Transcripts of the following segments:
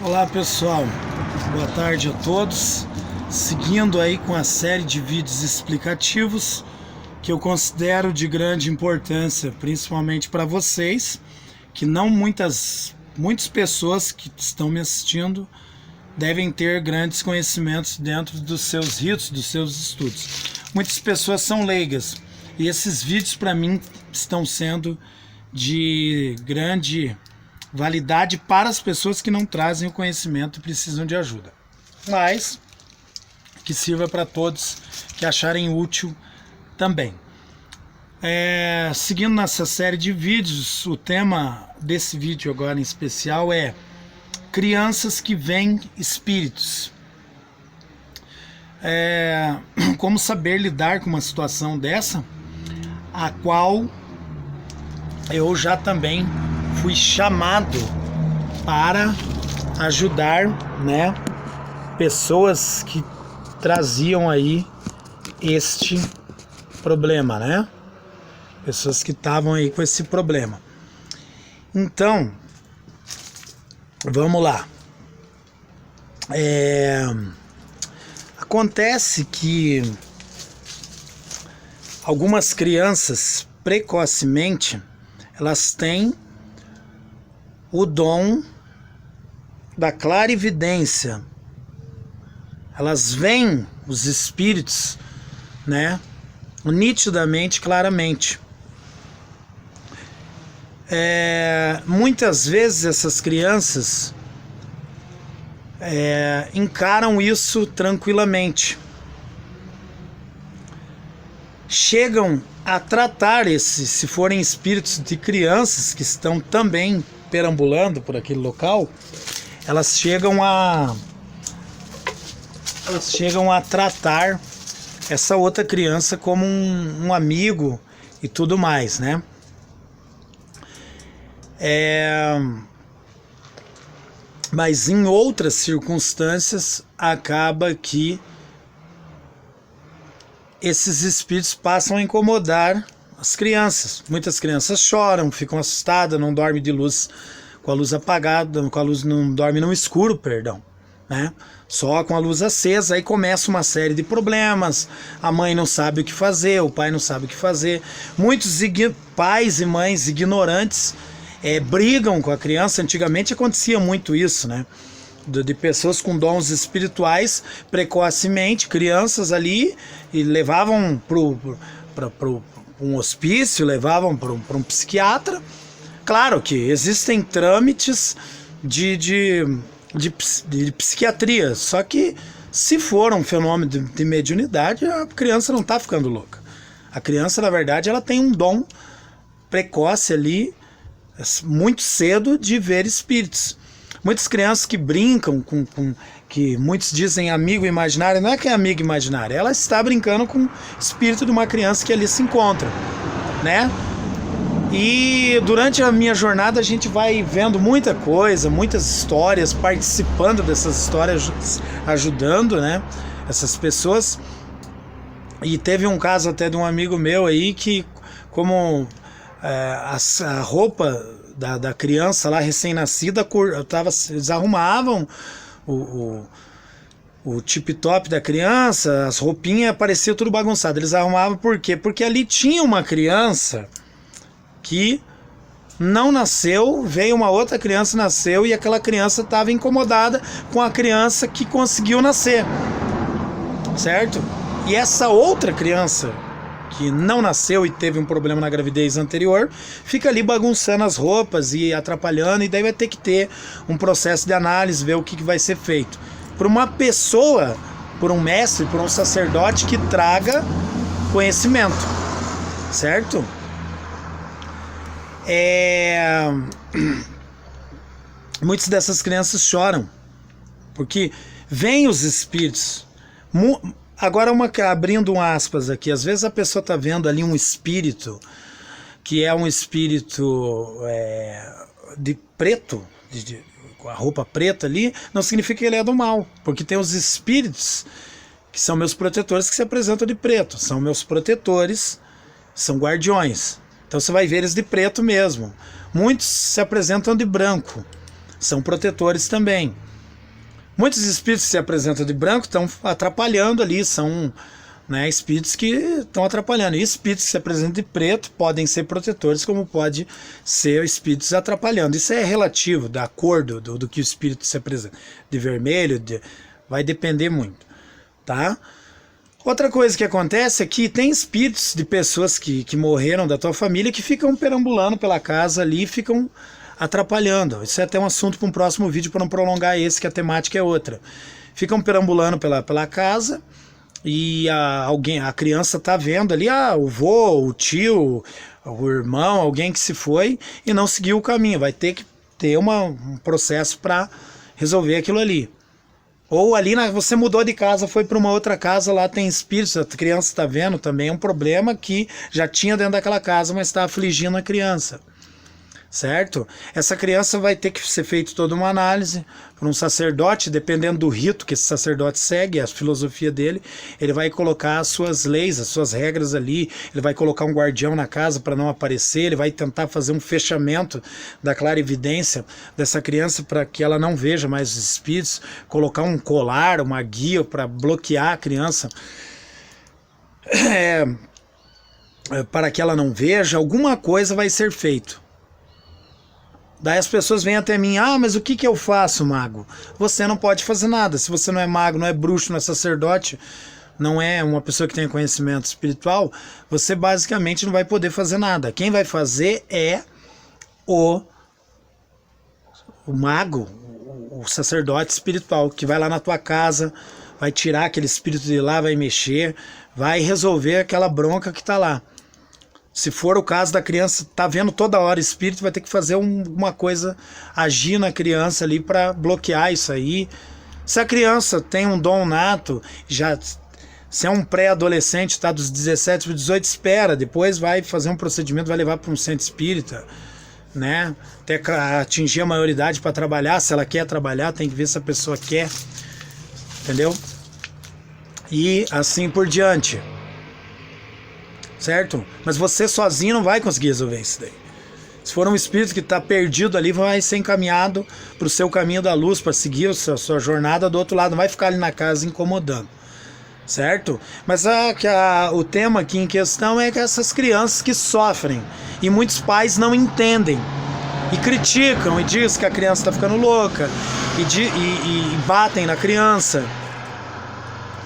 Olá pessoal, boa tarde a todos. Seguindo aí com a série de vídeos explicativos que eu considero de grande importância, principalmente para vocês, que não muitas pessoas que estão me assistindo devem ter grandes conhecimentos dentro dos seus ritos, dos seus estudos. Muitas pessoas são leigas e esses vídeos para mim estão sendo de grande validade para as pessoas que não trazem o conhecimento e precisam de ajuda, mas que sirva para todos que acharem útil também. Seguindo nessa série de vídeos, o tema desse vídeo agora em especial é crianças que veem espíritos. Como saber lidar com uma situação dessa, a qual eu já também fui chamado para ajudar, né, pessoas que traziam aí este problema, né? Pessoas que estavam aí com esse problema. Então, vamos lá. Acontece que algumas crianças precocemente elas têm o dom da clarividência. Elas veem os espíritos, né, nitidamente, claramente. Muitas vezes essas crianças encaram isso tranquilamente. Chegam a tratar se forem espíritos de crianças que estão também perambulando por aquele local, elas chegam a tratar essa outra criança como um amigo e tudo mais, né? Mas em outras circunstâncias acaba que esses espíritos passam a incomodar as crianças. Muitas crianças choram, ficam assustadas, não dormem de luz, com a luz apagada, com a luz, não dorme no escuro, perdão, né? Só com a luz acesa. Aí começa uma série de problemas. A mãe não sabe o que fazer, o pai não sabe o que fazer. Muitos pais e mães ignorantes brigam com a criança. Antigamente acontecia muito isso, né? De pessoas com dons espirituais precocemente, crianças ali, e levavam para um hospício, levavam para um psiquiatra. Claro que existem trâmites de psiquiatria, só que se for um fenômeno de mediunidade, a criança não está ficando louca. A criança, na verdade, ela tem um dom precoce ali, muito cedo, de ver espíritos. Muitas crianças que brincam com que muitos dizem amigo imaginário, não é que é amigo imaginário, ela está brincando com o espírito de uma criança que ali se encontra, né? E durante a minha jornada a gente vai vendo muita coisa, muitas histórias, participando dessas histórias, ajudando, né, essas pessoas. E teve um caso até de um amigo meu aí que, como a roupa da criança lá recém-nascida, eles arrumavam o tip-top da criança, as roupinhas, parecia tudo bagunçado. Eles arrumavam por quê? Porque ali tinha uma criança que não nasceu, veio uma outra criança, nasceu, e aquela criança estava incomodada com a criança que conseguiu nascer, certo? E essa outra criança que não nasceu e teve um problema na gravidez anterior, fica ali bagunçando as roupas e atrapalhando, e daí vai ter que ter um processo de análise, ver o que vai ser feito. Por uma pessoa, por um mestre, por um sacerdote que traga conhecimento, certo? Muitas dessas crianças choram, porque vêm os espíritos. Agora, abrindo um aspas aqui, às vezes a pessoa está vendo ali um espírito, que é um espírito de preto, com a roupa preta ali, não significa que ele é do mal, porque tem os espíritos que são meus protetores que se apresentam de preto, são meus protetores, são guardiões. Então você vai ver eles de preto mesmo. Muitos se apresentam de branco, são protetores também. Muitos espíritos que se apresentam de branco estão atrapalhando ali, são, né, espíritos que estão atrapalhando. E espíritos que se apresentam de preto podem ser protetores, como pode ser espíritos atrapalhando. Isso é relativo da cor do que o espírito se apresenta. De vermelho, vai depender muito, tá? Outra coisa que acontece é que tem espíritos de pessoas que morreram da tua família que ficam perambulando pela casa ali e ficam atrapalhando. Isso é até um assunto para um próximo vídeo, para não prolongar esse, que a temática é outra. Ficam perambulando pela casa e a criança tá vendo ali o vô, o tio, o irmão, alguém que se foi e não seguiu o caminho. Vai ter que ter um processo para resolver aquilo ali. Ou ali você mudou de casa, foi para uma outra casa, lá tem espíritos, a criança está vendo também, é um problema que já tinha dentro daquela casa, mas está afligindo a criança. Certo? Essa criança vai ter que ser feita toda uma análise por um sacerdote, dependendo do rito que esse sacerdote segue, a filosofia dele, ele vai colocar as suas leis, as suas regras ali, ele vai colocar um guardião na casa para não aparecer, ele vai tentar fazer um fechamento da clarividência dessa criança para que ela não veja mais os espíritos, colocar um colar, uma guia para bloquear a criança, para que ela não veja, alguma coisa vai ser feito. Daí as pessoas vêm até mim, mas o que eu faço, mago? Você não pode fazer nada. Se você não é mago, não é bruxo, não é sacerdote, não é uma pessoa que tem conhecimento espiritual, você basicamente não vai poder fazer nada. Quem vai fazer é o mago, o sacerdote espiritual, que vai lá na tua casa, vai tirar aquele espírito de lá, vai mexer, vai resolver aquela bronca que está lá. Se for o caso da criança, tá vendo toda hora espírito, vai ter que fazer uma coisa, agir na criança ali para bloquear isso aí. Se a criança tem um dom nato, se é um pré-adolescente, tá dos 17 para 18, espera, depois vai fazer um procedimento, vai levar para um centro espírita, né? Até atingir a maioridade para trabalhar, se ela quer trabalhar, tem que ver se a pessoa quer, entendeu? E assim por diante. Certo? Mas você sozinho não vai conseguir resolver isso daí. Se for um espírito que está perdido ali, vai ser encaminhado para o seu caminho da luz, para seguir a sua jornada do outro lado, não vai ficar ali na casa incomodando. Certo? Mas o tema aqui em questão é que essas crianças que sofrem, e muitos pais não entendem, e criticam, e dizem que a criança está ficando louca, e batem na criança,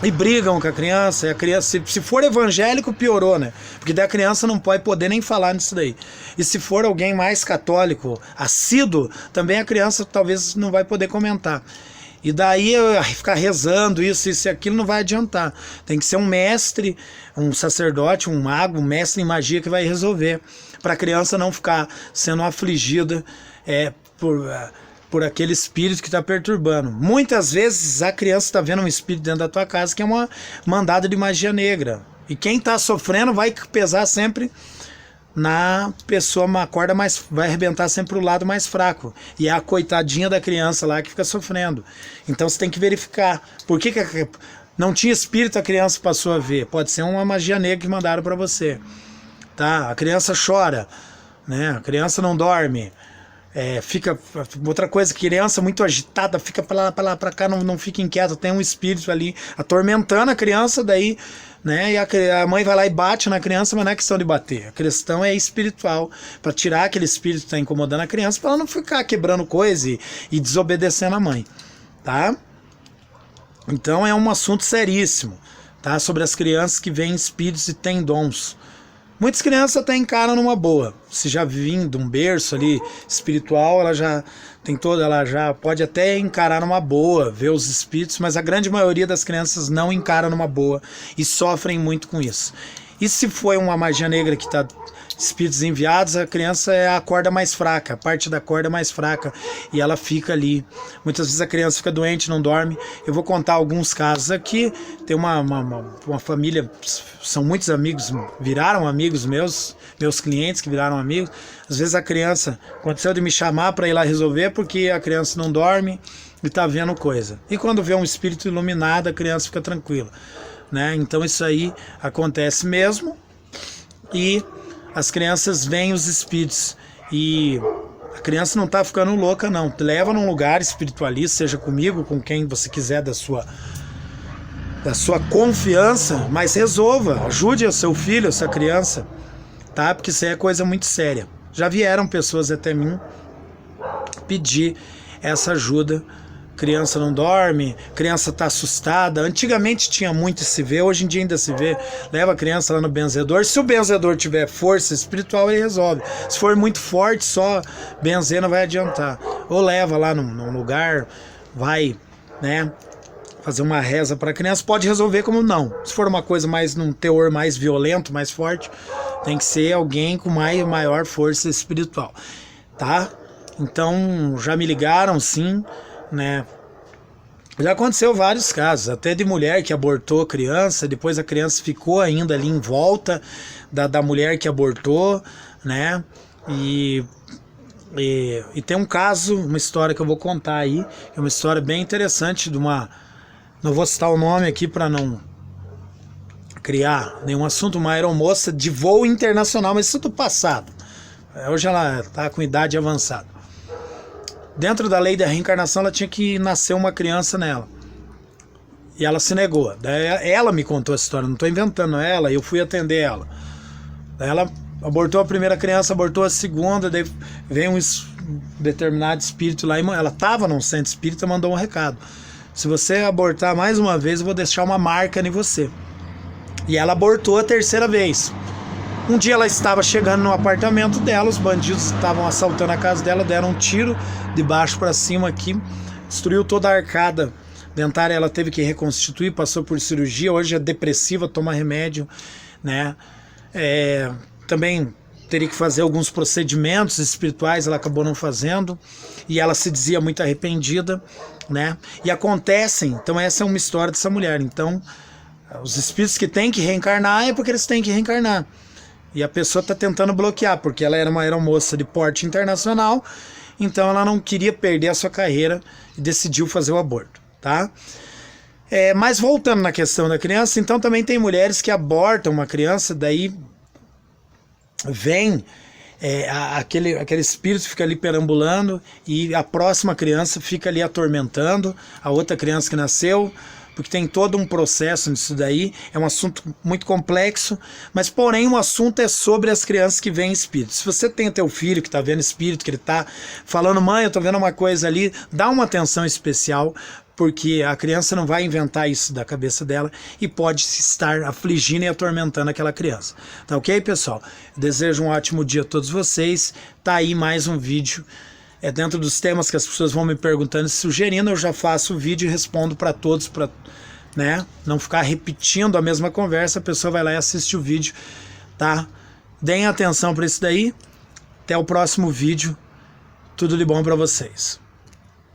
e brigam com a criança, e a criança, se for evangélico, piorou, né? Porque daí a criança não pode poder nem falar nisso daí. E se for alguém mais católico, assíduo, também a criança talvez não vai poder comentar. E daí ficar rezando isso e aquilo não vai adiantar. Tem que ser um mestre, um sacerdote, um mago, um mestre em magia que vai resolver, para a criança não ficar sendo afligida por aquele espírito que está perturbando. Muitas vezes a criança está vendo um espírito dentro da tua casa que é uma mandada de magia negra. E quem está sofrendo vai pesar sempre na pessoa, uma corda mais, vai arrebentar sempre pro lado mais fraco. E é a coitadinha da criança lá que fica sofrendo. Então você tem que verificar. Por que não tinha espírito, a criança passou a ver? Pode ser uma magia negra que mandaram para você. Tá? A criança chora, né? A criança não dorme. Fica outra coisa, criança muito agitada, fica para lá para cá, não fica inquieta, tem um espírito ali atormentando a criança, daí, né, e a mãe vai lá e bate na criança, mas não é questão de bater, a questão é espiritual, para tirar aquele espírito que está incomodando a criança, para ela não ficar quebrando coisa e desobedecendo a mãe, tá? Então é um assunto seríssimo, tá? Sobre as crianças que veem espíritos e têm dons. Muitas crianças até encaram numa boa. Se já vem de um berço ali espiritual, ela já pode até encarar numa boa, ver os espíritos, mas a grande maioria das crianças não encara numa boa e sofrem muito com isso. E se foi uma magia negra que está espíritos enviados, a criança é a corda mais fraca, a parte da corda mais fraca, e ela fica ali. Muitas vezes a criança fica doente, não dorme. Eu vou contar alguns casos aqui. Tem uma família, são muitos amigos, viraram amigos meus clientes que viraram amigos. Às vezes a criança, aconteceu de me chamar para ir lá resolver, porque a criança não dorme e está vendo coisa. E quando vê um espírito iluminado, a criança fica tranquila, né? Então isso aí acontece mesmo. E as crianças veem os espíritos e A criança não tá ficando louca, não. Leva num lugar espiritualista, seja comigo, com quem você quiser da sua confiança, mas resolva, ajude o seu filho, a sua criança, tá? Porque isso aí é coisa muito séria. Já vieram pessoas até mim pedir essa ajuda. Criança não dorme, criança tá assustada. Antigamente tinha muito se vê, hoje em dia ainda se vê. Leva a criança lá no benzedor. Se o benzedor tiver força espiritual, ele resolve. Se for muito forte, só benzer não vai adiantar. Ou leva lá num lugar, vai, né, fazer uma reza para a criança, pode resolver como não. Se for uma coisa mais num teor mais violento, mais forte, tem que ser alguém com maior força espiritual, tá? Então, já me ligaram, sim, né? Já aconteceu vários casos, até de mulher que abortou criança, depois a criança ficou ainda ali em volta da mulher que abortou, né? E tem um caso, uma história que eu vou contar aí, é uma história bem interessante de uma... Não vou citar o nome aqui para não criar nenhum assunto, uma aeromoça de voo internacional, mas isso do passado. Hoje ela está com idade avançada. Dentro da lei da reencarnação, ela tinha que nascer uma criança nela. E ela se negou. Daí ela me contou essa história, não estou inventando ela, eu fui atender ela. Daí ela abortou a primeira criança, abortou a segunda, daí veio um determinado espírito lá, e ela estava num centro espírita, mandou um recado. Se você abortar mais uma vez, eu vou deixar uma marca em você. E ela abortou a terceira vez. Um dia ela estava chegando no apartamento dela, os bandidos estavam assaltando a casa dela, deram um tiro de baixo para cima aqui, destruiu toda a arcada dentária, ela teve que reconstituir, passou por cirurgia, hoje é depressiva, toma remédio, né? Também teria que fazer alguns procedimentos espirituais, ela acabou não fazendo, e ela se dizia muito arrependida, né? E acontecem, então essa é uma história dessa mulher. Então, os espíritos que têm que reencarnar é porque eles têm que reencarnar. E a pessoa está tentando bloquear, porque ela era uma aeromoça de porte internacional, então ela não queria perder a sua carreira e decidiu fazer o aborto, tá? Mas voltando na questão da criança, então também tem mulheres que abortam uma criança, daí vem aquele espírito fica ali perambulando e a próxima criança fica ali atormentando a outra criança que nasceu, porque tem todo um processo nisso daí, é um assunto muito complexo, mas porém o assunto é sobre as crianças que veem espírito. Se você tem teu filho que está vendo espírito, que ele está falando, mãe, eu estou vendo uma coisa ali, dá uma atenção especial, porque a criança não vai inventar isso da cabeça dela e pode estar afligindo e atormentando aquela criança. Tá ok, pessoal? Eu desejo um ótimo dia a todos vocês. Tá aí mais um vídeo. Dentro dos temas que as pessoas vão me perguntando e sugerindo, eu já faço o vídeo e respondo para todos, para, né, não ficar repetindo a mesma conversa. A pessoa vai lá e assiste o vídeo, tá? Deem atenção para isso daí. Até o próximo vídeo. Tudo de bom para vocês.